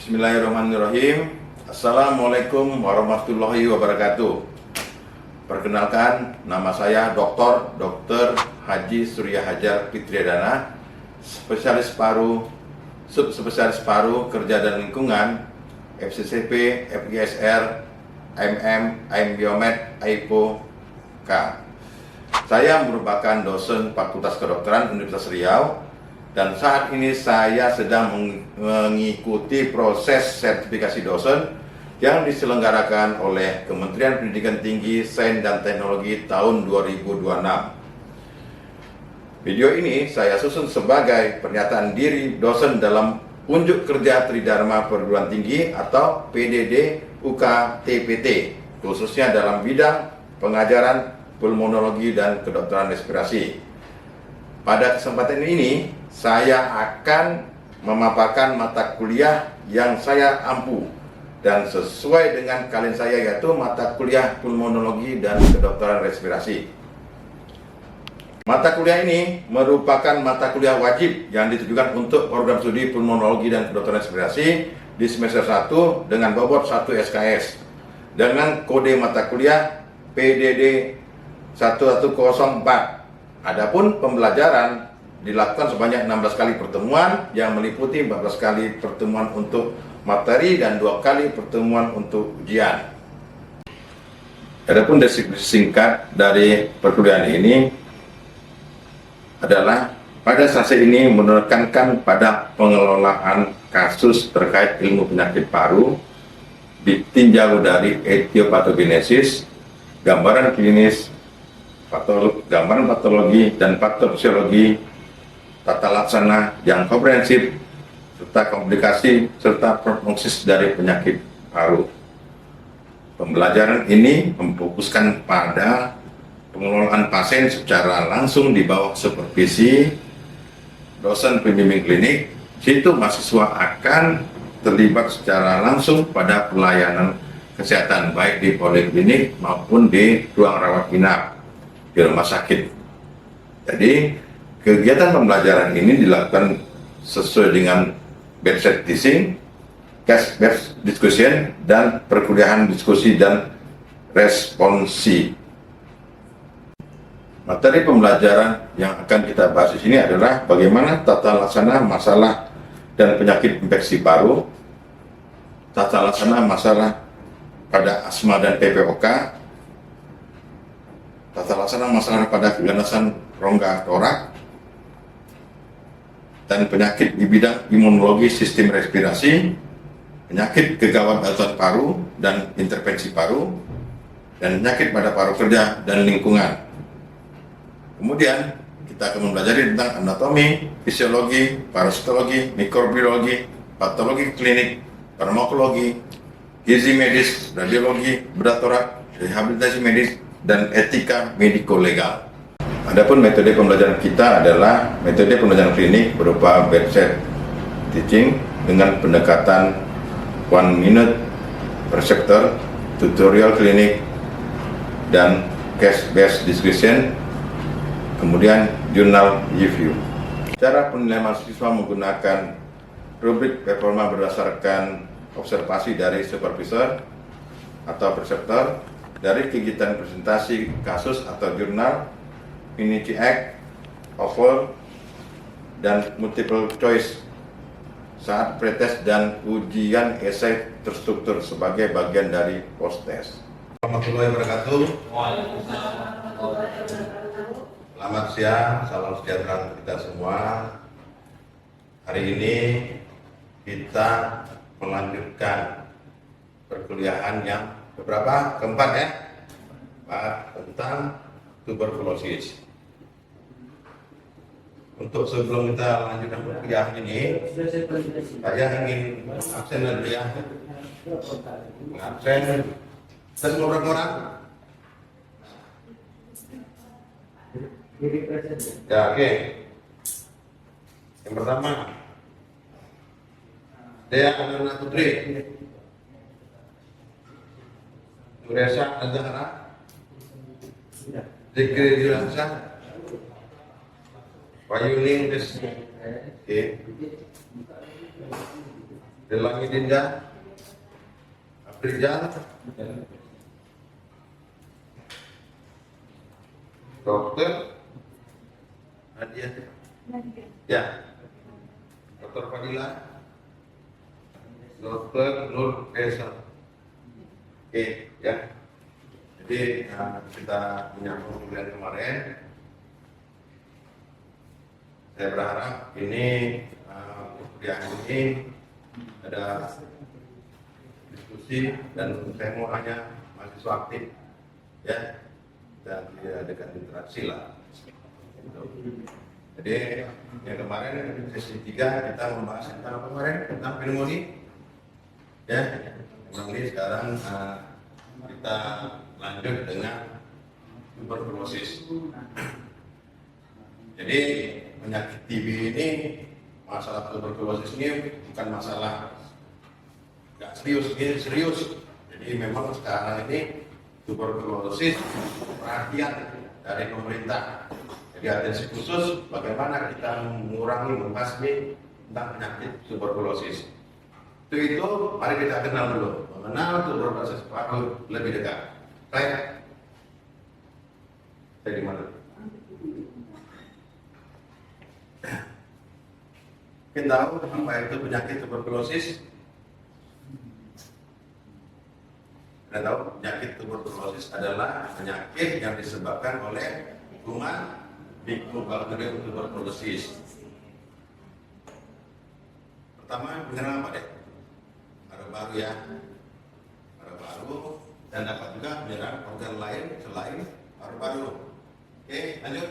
Bismillahirrahmanirrahim. Assalamualaikum warahmatullahi wabarakatuh. Perkenalkan, nama saya Dr. Haji Surya Hajar Fitriadana, spesialis paru, subspesialis paru, kerja dan lingkungan, FCCP, FGSR, AMM, AIM Biomed, AIPO, K. Saya merupakan dosen Fakultas Kedokteran Universitas Riau, dan saat ini saya sedang mengikuti proses sertifikasi dosen yang diselenggarakan oleh Kementerian Pendidikan Tinggi, Sains dan Teknologi tahun 2026. Video ini saya susun sebagai pernyataan diri dosen dalam unjuk kerja Tridharma Perguruan Tinggi atau PDD UK-TPT, khususnya dalam bidang pengajaran pulmonologi dan kedokteran respirasi. Pada kesempatan ini, saya akan memaparkan mata kuliah yang saya ampu dan sesuai dengan kalian saya, yaitu mata kuliah pulmonologi dan kedokteran respirasi. Mata kuliah ini merupakan mata kuliah wajib yang ditujukan untuk program studi pulmonologi dan kedokteran respirasi di semester 1 dengan bobot 1 SKS dengan kode mata kuliah PDD 1104. Adapun pembelajaran dilakukan sebanyak 16 kali pertemuan yang meliputi 14 kali pertemuan untuk materi dan 2 kali pertemuan untuk ujian. Adapun deskripsi singkat dari perkuliahan ini adalah pada sesi ini menekankan pada pengelolaan kasus terkait ilmu penyakit paru, ditinjau dari etiopatogenesis, gambaran klinis, gambaran patologi dan patofisiologi, tata laksana yang komprehensif, serta komplikasi serta prognosis dari penyakit paru. Pembelajaran ini memfokuskan pada pengelolaan pasien secara langsung di bawah supervisi dosen pembimbing klinik. Situ mahasiswa akan terlibat secara langsung pada pelayanan kesehatan baik di poliklinik maupun di ruang rawat inap di rumah sakit. Jadi kegiatan pembelajaran ini dilakukan sesuai dengan bedside teaching, case-based discussion, dan perkuliahan diskusi dan responsi. Materi pembelajaran yang akan kita bahas di sini adalah bagaimana tata laksana masalah dan penyakit infeksi paru, tata laksana masalah pada asma dan PPOK, tata laksana masalah pada keganasan rongga torak, dan penyakit di bidang imunologi sistem respirasi, penyakit kegawat darurat paru dan intervensi paru, dan penyakit pada paru kerja dan lingkungan. Kemudian kita akan mempelajari tentang anatomi, fisiologi, parasitologi, mikrobiologi, patologi klinik, farmakologi, gizi medis, radiologi, bedah torak, rehabilitasi medis, dan etika mediko-legal. Adapun metode pembelajaran kita adalah metode pembelajaran klinik berupa bedside teaching dengan pendekatan 1 minute per chapter, tutorial klinik, dan case-based discussion, kemudian jurnal review. Cara penilaian mahasiswa menggunakan rubrik performa berdasarkan observasi dari supervisor atau preceptor, dari kegiatan presentasi kasus atau jurnal, Unity Act, oval, dan multiple choice saat pretest dan ujian esai terstruktur sebagai bagian dari post-test. Warahmatullahi wabarakatuh. Selamat siang, salam sejahtera untuk kita semua. Hari ini kita melanjutkan perkuliahan yang keempat ya, tentang tuberkulosis. untuk sebelum kita lanjutkan kuliah ini, saya ingin absen dulu ya. Absen. Tes orang-orang. Ya, oke. Yang pertama, Dea Ananda Putri, Nuresa Azhara, Zikri Dilasa, Wayuning Des, oke. Delangi Dinda, Aprijal, Dokter Nadia, ya, Dokter Fadila, Dokter Nur Esa, oke, ya. Jadi kita menyambung bulan kemarin. Saya berharap ini kuliah ini ada diskusi dan saya mau hanya mahasiswa aktif, ya, dan diadakan interaksi lah. Jadi yang kemarin sesi 3 kita membahas tentang apa kemarin, tentang pneumonia, ya. Pneumonia sekarang kita lanjut dengan tuberkulosis. Jadi penyakit TB ini, masalah tuberkulosis ini bukan masalah nggak serius, ini serius. Jadi memang sekarang ini tuberkulosis perhatian dari pemerintah. Jadi atensi khusus bagaimana kita mengurangi, membasmi tentang penyakit tuberkulosis. Itu mari kita kenal dulu, mengenal tuberkulosis paru lebih dekat. Saya di mana? Kita tahu apa itu penyakit tuberkulosis? Kita tahu penyakit tuberkulosis adalah penyakit yang disebabkan oleh kuman Mycobacterium tuberculosis. Pertama, menyerang apa deh? Paru-paru ya, paru-paru, dan dapat juga menyerang organ lain selain paru-paru. Oke, lanjut.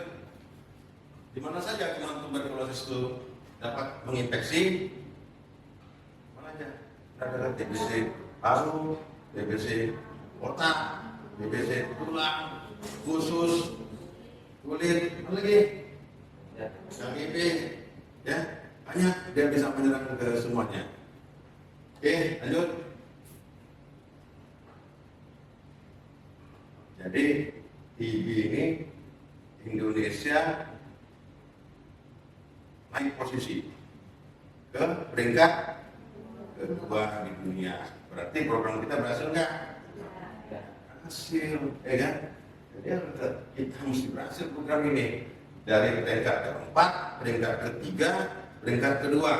Di mana saja kuman tuberkulosis itu dapat menginfeksi? Mana aja? Ada TBC paru, TBC otak, TBC tulang, usus, kulit, apa lagi? HIV, ya, banyak dia bisa menyerang ke semuanya. Oke, lanjut. Jadi TB ini Indonesia naik posisi ke peringkat kedua di dunia. Berarti program kita berhasil nggak? Berhasil, ya kan? Jadi kita mesti berhasil program ini dari peringkat keempat, peringkat ketiga, peringkat kedua.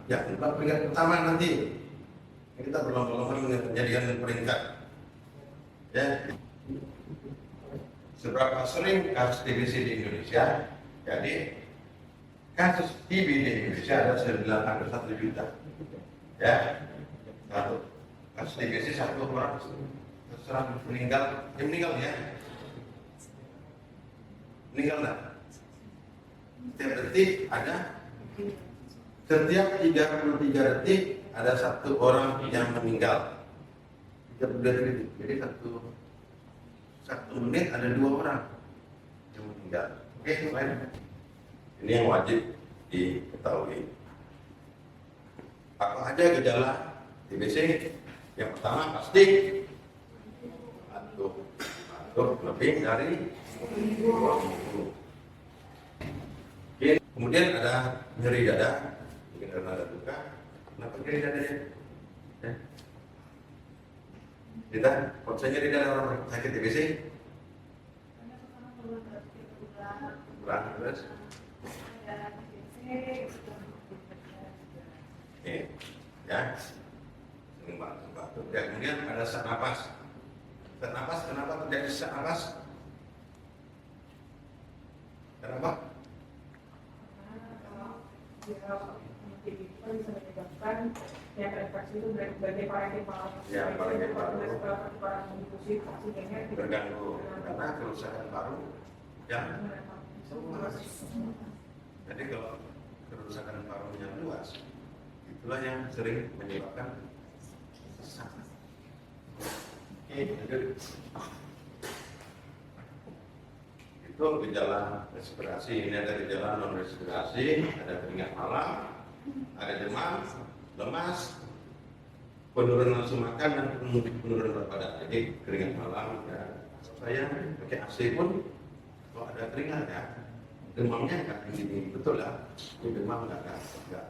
Ya, peringkat pertama nanti kita berlomba-lomba menjadikan peringkat. Ya. Seberapa sering kasus TBC di Indonesia? Jadi kasus TB di Indonesia ada 1 juta. Ya, satu kasus TBC 1 orang meninggal, ya. Meninggal enggak? Setiap detik ada, setiap 33 detik ada 1 orang yang meninggal. 33 detik, jadi 1 menit ada 2 orang yang meninggal. Oke, lain. Ini yang wajib diketahui. Apa aja gejala TBC? Yang pertama pasti batuk lebih dari 20. Oke. Kemudian ada nyeri dada, mungkin karena ada luka. Kenapa nyeri dadanya? Ya. Kita, kalau saya nyeri dada orang sakit TBC, kurang terus. Oke, ya, sering batuk. Ya, kemudian ada sesak napas. Sesak napas, kenapa terjadi sesak napas? Kenapa? Yang terinfeksi itu dari parenkimal. Ya, parenkimal terganggu karena kerusakan paru yang Jadi kalau kerusakan parunya luas, itulah yang sering menyebabkan sesak. Oke, lanjut. Itu gejala respirasi. Ini ada gejala non respirasi, ada keringat malam, ada demam, lemas, penurunan nafsu makan dan penurunan berat badan. Jadi keringat malam ya. Saya pakai AC pun kalau ada keringat ya, demamnya nggak tinggi betul lah. Ini demam nggak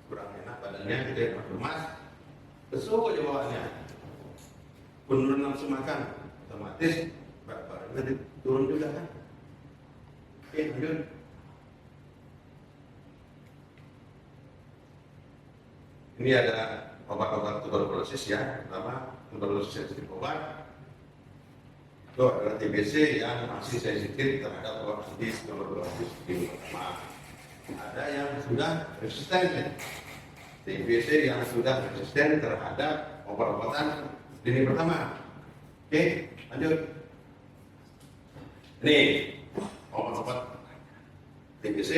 kurang enak badannya, jadi lemas, lesu aja bawaannya. Penurunan nafsu makan, otomatis berat badannya turun juga kan. Oke, lanjut. Ini ada obat-obat tuberkulosis ya, pertama tuberkulosis sensitif obat. Itu adalah TBC yang masih sensitif terhadap obat anti tuberkulosis di pertama. Ada yang sudah resisten, TBC yang sudah resisten terhadap obat-obatan lini pertama. Oke, lanjut. Ini obat-obat TBC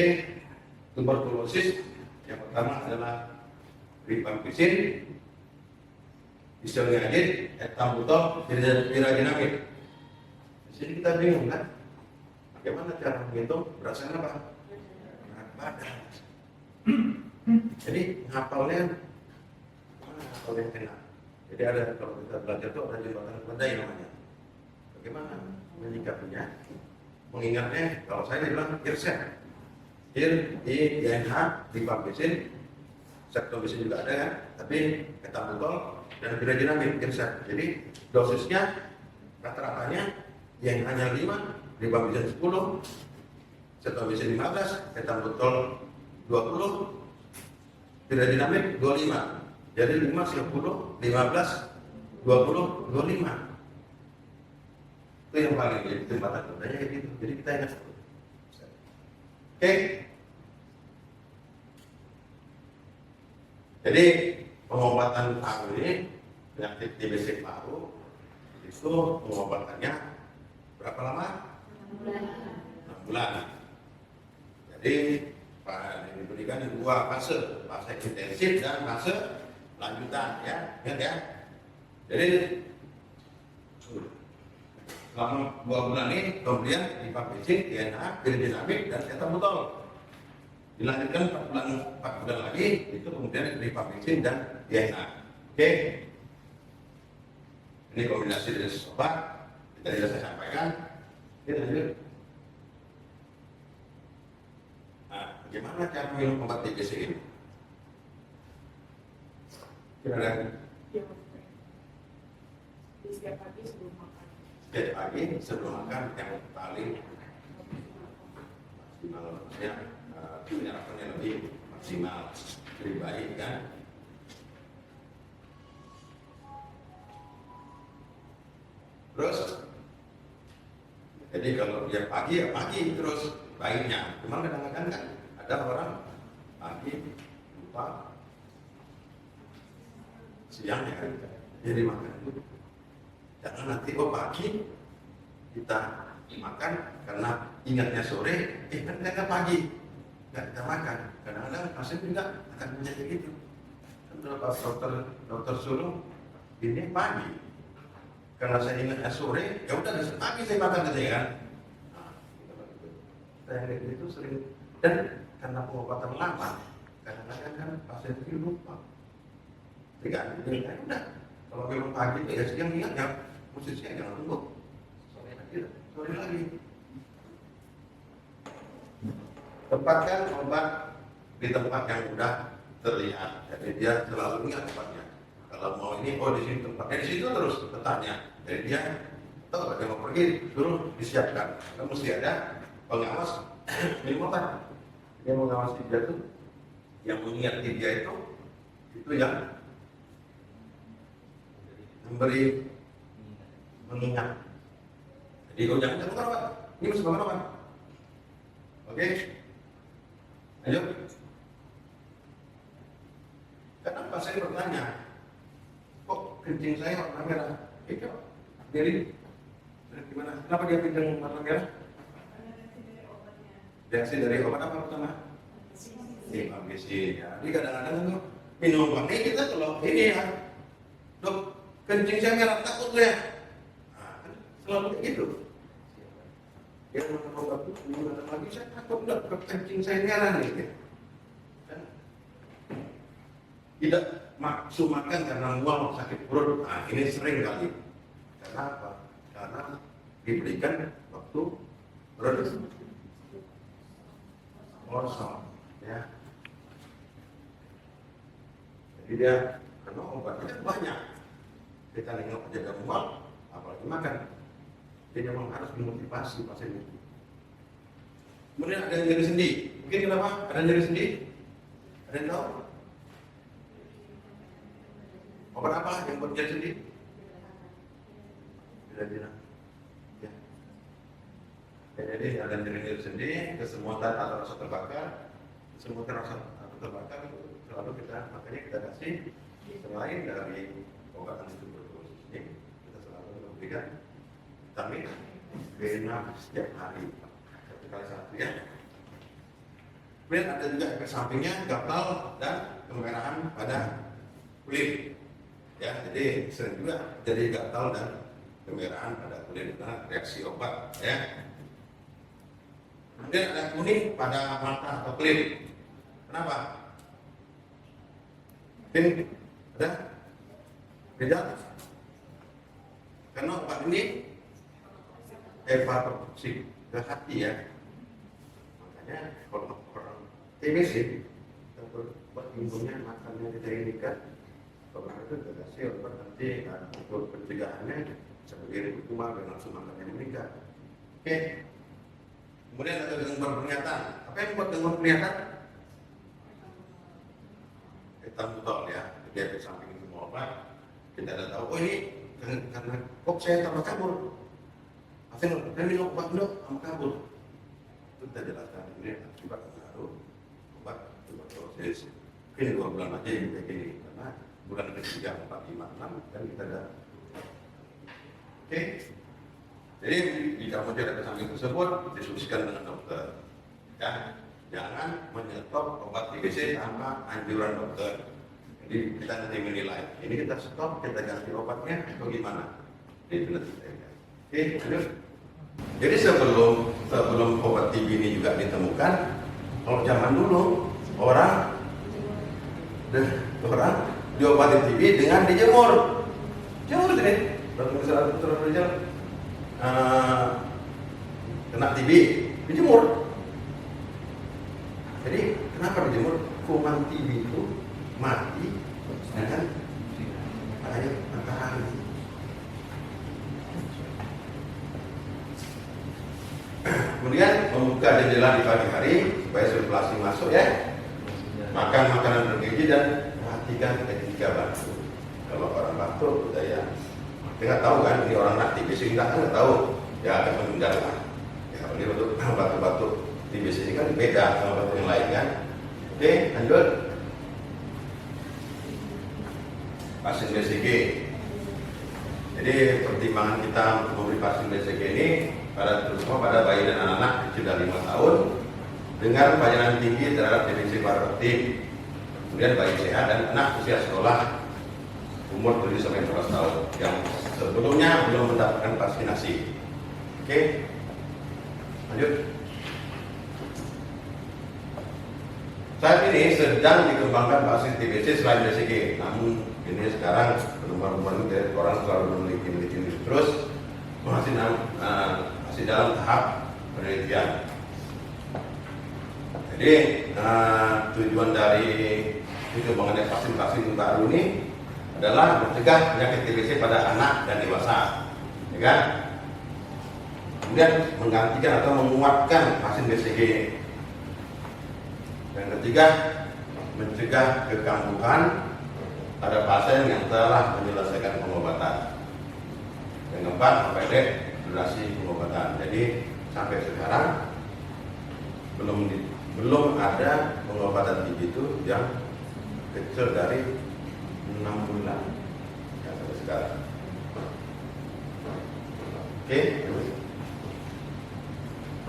tuberkulosis yang pertama adalah rifampicin, isoniazid, ethambutol, pirazanamid. Di sini kita bingung kan, bagaimana cara menghitung berdasarkan apa? Berat badan. Jadi ngapalnya mana ngapal yang enak? Jadi ada kalau kita belajar itu ada jembatan keledai namanya. Bagaimana menyikapinya? Mengingatnya kalau saya bilang irsen, INH, rifampicin, sektobisin juga ada kan, tapi ethambutol dan pirazanamid irsen. Jadi dosisnya rata-ratanya yang hanya 5, rifampicin 10, sektobisin 15, ethambutol 20, pirazanamid 25. Jadi 5, 10, 15, 20, 25. Itu yang paling jadi tempatan keledainya kayak gitu. Jadi kita ingat. Oke. Jadi pengobatan paru ini, penyakit TBC paru itu pengobatannya berapa lama? 6 bulan. Jadi diberikan di 2 fase, fase intensif dan fase lanjutan ya, ingat ya. Jadi selama 2 bulan ini kemudian rifampicin, INH, pirazanamid dan ethambutol. Dilanjutkan 4 bulan lagi itu kemudian rifampicin dan INH. Oke. Ini kombinasi dari obat yang tadi saya sampaikan. Oke, lanjut. Nah, bagaimana cara minum obat TBC ini? Kira-kira Setiap pagi sebelum makan. setiap pagi sebelum makan yang paling maksimal ya, penyerapannya lebih maksimal, lebih baik kan. Terus jadi kalau dia pagi ya pagi terus baiknya. Cuma kadang-kadang kan ada orang pagi lupa siang ya kan, jadi makan itu jangan nanti pagi kita makan karena ingatnya sore, kan kita pagi nggak kita makan. Kadang-kadang pasien juga akan menjadi gitu. Beberapa dokter suruh ini pagi, karena saya ingatnya sore, ya udah besok pagi saya makan gitu ya kan. Nah, saya itu sering, dan karena pengobatan lama, kadang-kadang kan pasien itu lupa. Jadi kan, ya udah kalau memang pagi ya siang ingat ya, mesti siang jangan tunggu. Sore lagi. Tempatkan obat di tempat yang mudah terlihat, jadi dia selalu ingat tempatnya. Kalau mau ini, oh di sini tempatnya, di situ terus letaknya. Jadi dia tahu dia mau pergi, suruh disiapkan. Kan mesti ada pengawas minum obat. Dia mengawasi dia tuh, yang mengingat dia itu yang memberi mengingat. Jadi kau jangan makan obat, ini mesti makan obat. Oke, ayo. Kenapa saya bertanya? Kok kencing saya warna merah? Itu dari gimana? Kenapa dia kencing warna merah? Reaksi dari obat apa pertama? Ambesin. Ya. Jadi kadang-kadang tuh minum obat ini kita kalau ini ya, dok, kencing saya merah takut ya. Nah, kan selalu kayak gitu. Ya minum obat itu minum lagi saya takut dok, kencing saya merah nih. Kan? Tidak maksud makan karena mual sakit perut. Nah, ini sering kali. Karena apa? Karena diberikan waktu perut kosong, ya. Jadi dia karena obatnya banyak. Kita nengok jaga mual, apalagi makan. Jadi memang harus dimotivasi pasien itu. Kemudian ada yang nyeri sendi. Mungkin kenapa? Ada yang nyeri sendi? Ada yang tahu? Obat apa yang buat nyeri sendi? Tidak. Ya. Jadi ada nyeri sendi, kesemutan atau rasa terbakar, kesemutan rasa atau terbakar itu selalu makanya kita kasih selain dari obat antituberkulosis ini, kita selalu memberikan vitamin B6 setiap hari, 1 kali 1 ya. Kemudian ada juga efek sampingnya gatal dan kemerahan pada kulit. Ya, jadi sering juga jadi gatal dan kemerahan pada kulit karena reaksi obat ya. Kemudian ada kuning pada mata atau kulit. Kenapa? Mungkin ada beda? Karena obat ini hepatotoksik ke hati ya. Makanya kalau orang TBC obat imunnya makannya kita indikan obat itu dikasih obat nanti untuk pencegahannya sebagai hukuman dan langsung makannya meningkat. Oke. Kemudian ada gangguan penglihatan. Apa yang membuat gangguan penglihatan? Hitam butol ya. Jadi efek samping semua obat. Kita ada tahu. Oh ini karena kok saya tambah kabur. Akhirnya saya minum obat dok, tambah kabur. Itu kita jelaskan. Ini akibat pengaruh obat tuberkulosis. Mungkin 2 bulan aja yang kayak gini. Karena bulan ketiga, 4, 5, 6 dan kita ada. Oke. Jadi jika muncul efek samping tersebut diskusikan dengan dokter. Ya, jangan menyetop obat TBC tanpa anjuran dokter. Jadi kita nanti menilai. Ini kita stop, kita ganti obatnya atau gimana? Jadi penelitian. Oke, lanjut. Jadi sebelum obat TB ini juga ditemukan, kalau zaman dulu orang diobati TB dengan dijemur. Jemur ini. Berarti misalnya terus kena TB, dijemur. Jadi kenapa dijemur? Kuman TB itu mati dengan air matahari. Kemudian membuka jendela di pagi hari supaya sirkulasi masuk ya. Makan makanan bergizi dan perhatikan etika batuk. Kalau orang batuk, ya kita nggak tahu kan ini orang nak TBC kita nggak tahu. Ya ada penunjang lah. Ya ini untuk batuk-batuk TBC ini kan beda sama batuk yang lain kan. Oke, lanjut. Pasien BCG. Jadi pertimbangan kita untuk memberi pasien BCG ini terutama pada bayi dan anak-anak kecil dari 5 tahun dengan pelayanan tinggi terhadap definisi parodontik. Kemudian bayi sehat dan anak usia sekolah umur 7 sampai 14 tahun yang sebelumnya belum mendapatkan vaksinasi. Oke, lanjut. Saat ini sedang dikembangkan vaksin TBC selain BCG. Namun ini sekarang rumah-rumah ini orang selalu meneliti terus masih dalam tahap penelitian. Jadi tujuan dari pengembangan vaksin baru ini adalah mencegah penyakit TBC pada anak dan dewasa, ya kan? Kemudian menggantikan atau menguatkan vaksin BCG. Yang ketiga, mencegah kekambuhan pada pasien yang telah menyelesaikan pengobatan. Yang keempat, memperpendek durasi pengobatan. Jadi sampai sekarang belum ada pengobatan TB itu yang kecil dari 6 bulan ya, sampai sekarang. Oke.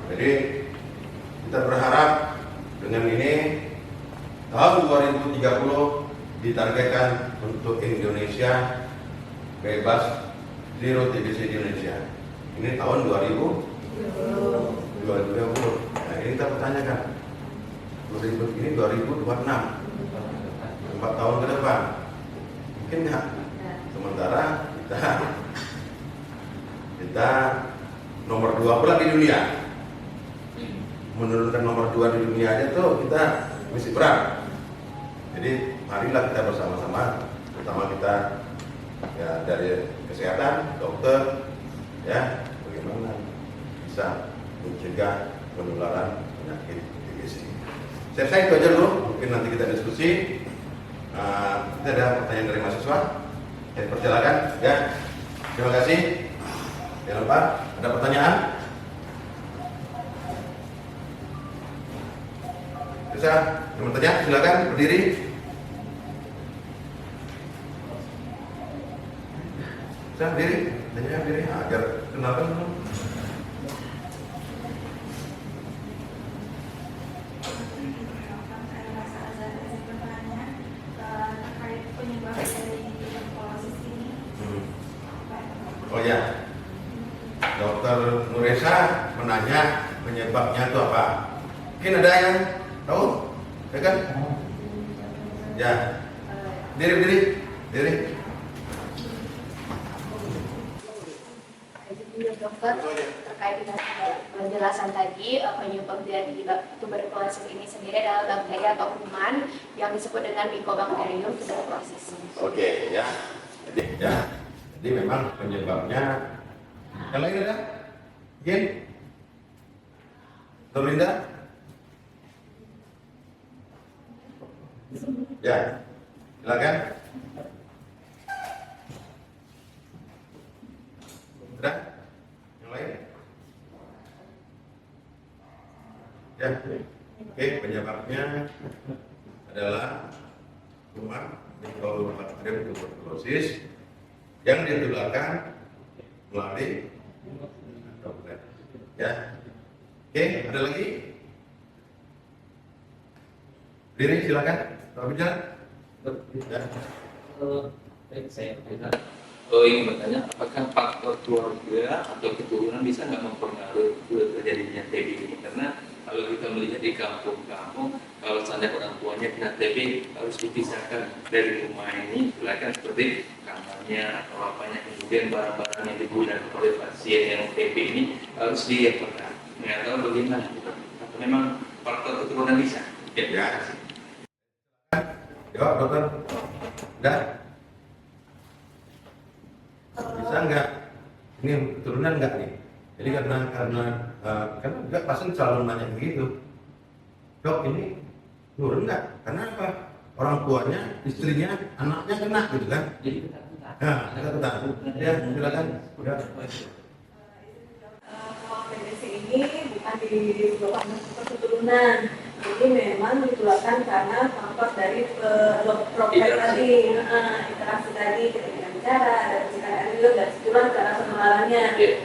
Jadi kita kita berharap dengan ini tahun 2030 ditargetkan untuk Indonesia bebas zero TBC di Indonesia. Ini tahun 2020. Nah, ini kita pertanyakan. Ini 2026. 4 tahun ke depan. Mungkin nggak? Sementara kita nomor 2 pula di dunia. Menurunkan nomor 2 di dunia aja tuh kita mesti berat. Jadi marilah kita bersama-sama, terutama kita ya dari kesehatan, dokter, ya bagaimana bisa mencegah penularan penyakit TBC. Saya itu aja dulu, mungkin nanti kita diskusi. Kita ada pertanyaan dari mahasiswa, saya persilakan ya. Terima kasih. Jangan lupa ada pertanyaan. Bisa, yang bertanya silakan berdiri. Bisa berdiri, tanya berdiri agar kenalkan dulu. Oh ya, Dokter Nuresa menanya penyebabnya itu apa? Mungkin ada yang tahu, ya kan? Ya, diri. Dokter, terkait dengan penjelasan tadi, penyebab dari tuberkulosis ini sendiri adalah bakteri atau kuman yang disebut dengan Mycobacterium tuberculosis. Oke, ya. Jadi memang penyebabnya. Yang lain ada? Yen? Dorinda? Ya, silakan. Udah? Yang lain? Ya, oke, penyebabnya adalah kuman Mycobacterium tuberculosis yang ditularkan melalui droplet. Ya, oke, ada lagi? Diri, silakan. Pak Bijan. Ya. Saya ingin bertanya, apakah faktor keluarga atau keturunan bisa nggak mempengaruhi terjadinya TB ini? Karena kalau kita melihat di kampung-kampung, kalau seandainya orang tuanya kena TB harus dipisahkan dari rumah ini, silakan seperti kamarnya atau apanya, kemudian barang-barang yang digunakan oleh pasien yang TB ini harus dievakuasi. Nggak tahu bagaimana, atau memang faktor keturunan bisa? Ya. Jawab dokter. Udah? Bisa nggak? Ini keturunan nggak nih? Jadi karena juga pasien selalu nanya begitu. Dok, ini turun nggak? Karena apa? Orang tuanya, istrinya, anaknya kena gitu kan? Jadi ketakutan. Nah, ketakutan. Ya, silakan. Ya. Kalau TBC ini bukan disebabkan keturunan, jadi memang ditularkan karena faktor dari droplet tadi, interaksi tadi ketika bicara dan juga dan situlah cara penularannya.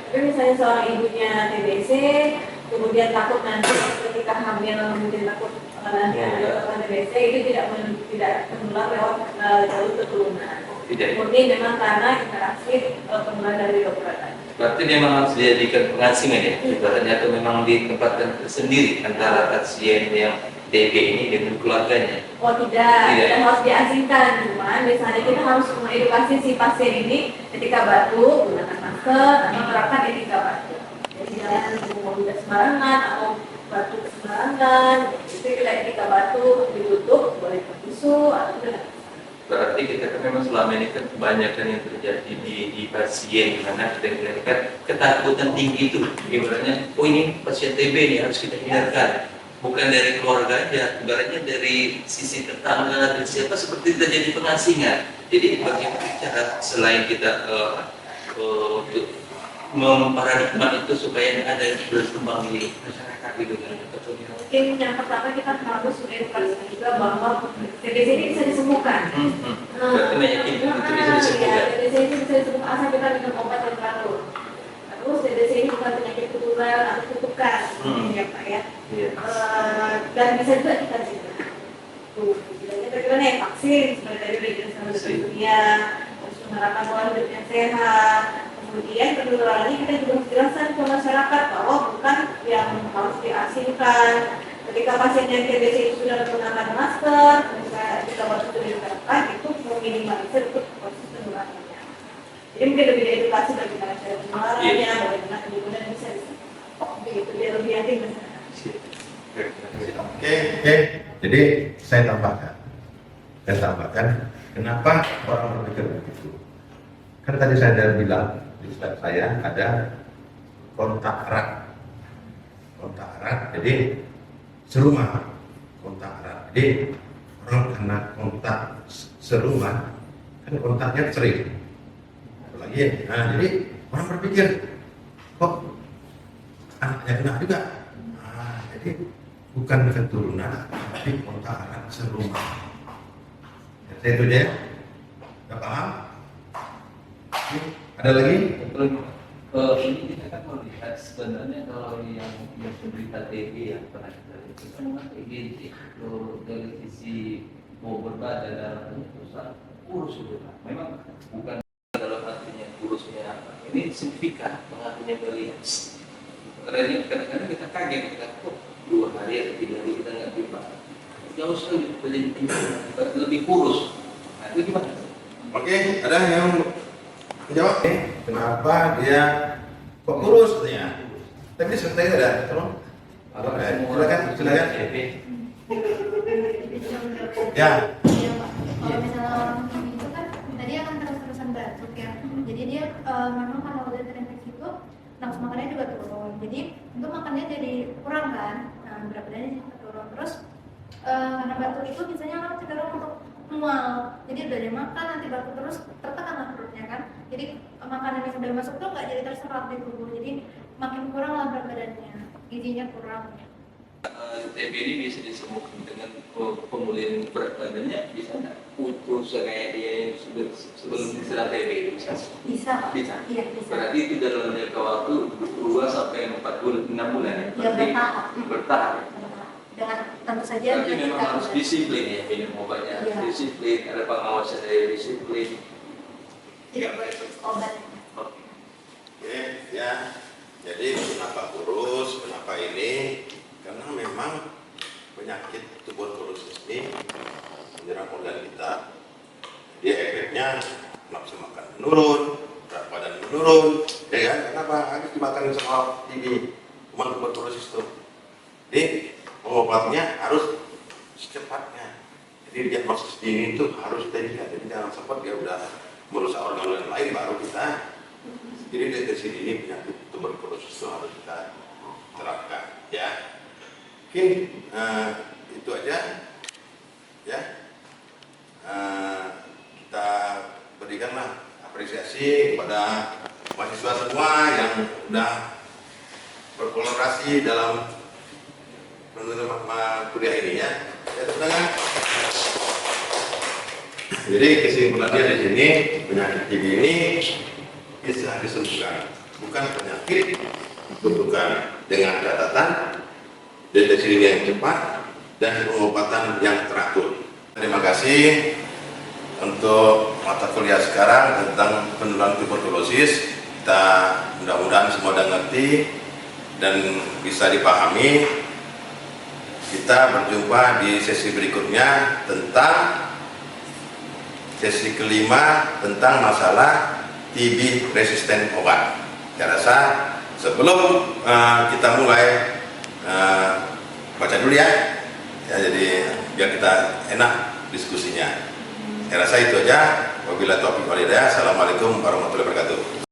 Tapi misalnya seorang ibunya TBC, kemudian takut nanti ketika hamil mungkin takut nanti ada TBC, itu tidak menular lewat jalur keturunan. Murni memang karena interaksi penularan dari droplet tadi. Berarti memang harus dijadikan pengasingan ya, ibaratnya atau memang ditempatkan tersendiri antara pasien yang TB ini dengan keluarganya. Oh tidak harus diasingkan, cuman misalnya kita harus mengedukasi si pasien ini ketika batuk gunakan masker atau terapkan etika batuk. Jadi jangan ngomong sembarangan atau batuk sembarangan. Itu kita etika batuk ditutup, boleh pakai tisu atau tidak. Berarti kita kan memang selama ini kan kebanyakan yang terjadi di pasien di mana kita melihat ketakutan tinggi itu, ibaratnya, oh ini pasien TB ini harus kita hindarkan. Bukan dari keluarga aja, ibaratnya dari sisi tetangga, dari siapa seperti terjadi pengasingan. Jadi bagaimana cara selain kita untuk memparadigma itu supaya ada yang berkembang di masyarakat gitu kan? Mungkin yang pertama kita harus mengedukasi juga bahwa TBC ini bisa disembuhkan. Berarti meyakinkan itu bisa disembuhkan. TBC ini bisa disembuhkan asal kita minum obat yang teratur. terus TBC ini bukan penyakit keturunan atau kutukan, ya Pak ya. Iya. Dan bisa juga kita cegah. Tuh, kita nih vaksin sebagai dari Organisasi Dunia, terus menerapkan pola hidup yang sehat. Kemudian kedua lagi kita juga harus jelaskan ke masyarakat bahwa bukan yang harus diasingkan. Ketika pasien yang TBC itu sudah menggunakan masker, jika waktu itu diterapkan, itu meminimalisir untuk proses penularannya. Jadi mungkin lebih edukasi bagaimana cara penularannya, bagaimana kemudian bisa begitu biar lebih yakin masyarakat. Oke. Jadi saya tambahkan, kenapa orang berpikir begitu? Kan tadi saya sudah bilang di slide saya ada kontak erat. Jadi serumah kontak erat. Jadi orang kena kontak serumah kan kontaknya sering. Apalagi, jadi orang berpikir kok anaknya kena juga. Jadi bukan keturunan, tapi kontak erat serumah. Saya itu aja. Sudah paham? Ada lagi? Ini kita kan melihat sebenarnya kalau yang penderita TB yang pernah kita lihat itu memang TB itu dari sisi mau berbadan darahnya besar kurus itu Pak. Memang bukan dalam artinya kurusnya ini signifikan mengakunya melihat. Karena ini kadang-kadang kita kaget kita kok 2 hari atau 3 hari kita nggak jumpa jauh sekali lebih kurus. Nah itu gimana? Oke, ada yang menjawab? Kenapa dia kok kurus katanya? Tapi sebentar ada, tolong. Silakan. Ya. Iya Pak, kalau misalnya orang itu kan tadi akan terus-terusan batuk ya. Jadi dia memang kalau udah terinfeksi itu nafsu makannya juga turun. Jadi untuk makannya jadi kurang kan. Nah, berat badannya jadi turun. Terus karena batuk itu biasanya orang cenderung untuk mual. Jadi udah dia makan nanti batuk terus tertekan perutnya kan. Jadi makanan yang udah masuk tuh nggak jadi terserap di tubuh. Jadi makin kurang lah berat badannya, gizinya kurang. TB ini bisa disembuhkan dengan pemulihan berat badannya, bisa nggak? Kurus kayak dia yang sebelum diserang TB bisa? Bisa Pak. Bisa. Iya bisa. Berarti itu dalam jangka waktu 2 sampai 4 bulan, 6 bulan ya? Ya bertahap. Bertahap. Dengan tentu saja Tapi dengan memang kita harus disiplin ya, minum obatnya harus Iya. disiplin, ada pengawasan dari disiplin. tidak boleh terus obat. Oke, ya. Jadi kenapa kurus, kenapa ini? Karena memang penyakit tuberkulosis ini menyerang organ kita. Dia efeknya nafsu makan menurun, berat badan menurun, ya kan? Kenapa? Habis dimakan sama TB, kuman tuberkulosis itu. Jadi pengobatannya harus secepatnya. Jadi diagnosis dini itu harus dilihat. Jadi jangan sempat dia udah merusak organ lain baru kita. Jadi deteksi dini penyakit tuberkulosis itu harus kita terapkan, ya. Mungkin itu aja, ya. Kita berikanlah apresiasi kepada mahasiswa semua yang sudah berkolaborasi dalam penerima kuliah ini, ya. Jadi kesimpulannya di sini penyakit TB ini bisa disembuhkan, bukan penyakit kutukan, dengan catatan deteksi dini yang cepat dan pengobatan yang teratur. Terima kasih untuk mata kuliah sekarang tentang penularan tuberkulosis. Kita mudah-mudahan semua sudah ngerti dan bisa dipahami. Kita berjumpa di sesi berikutnya tentang sesi kelima tentang masalah TB resisten obat. Saya rasa sebelum kita mulai baca dulu ya, jadi biar kita enak diskusinya. Saya rasa itu aja. Wabillahi taufiq wal hidayah. Assalamualaikum warahmatullahi wabarakatuh.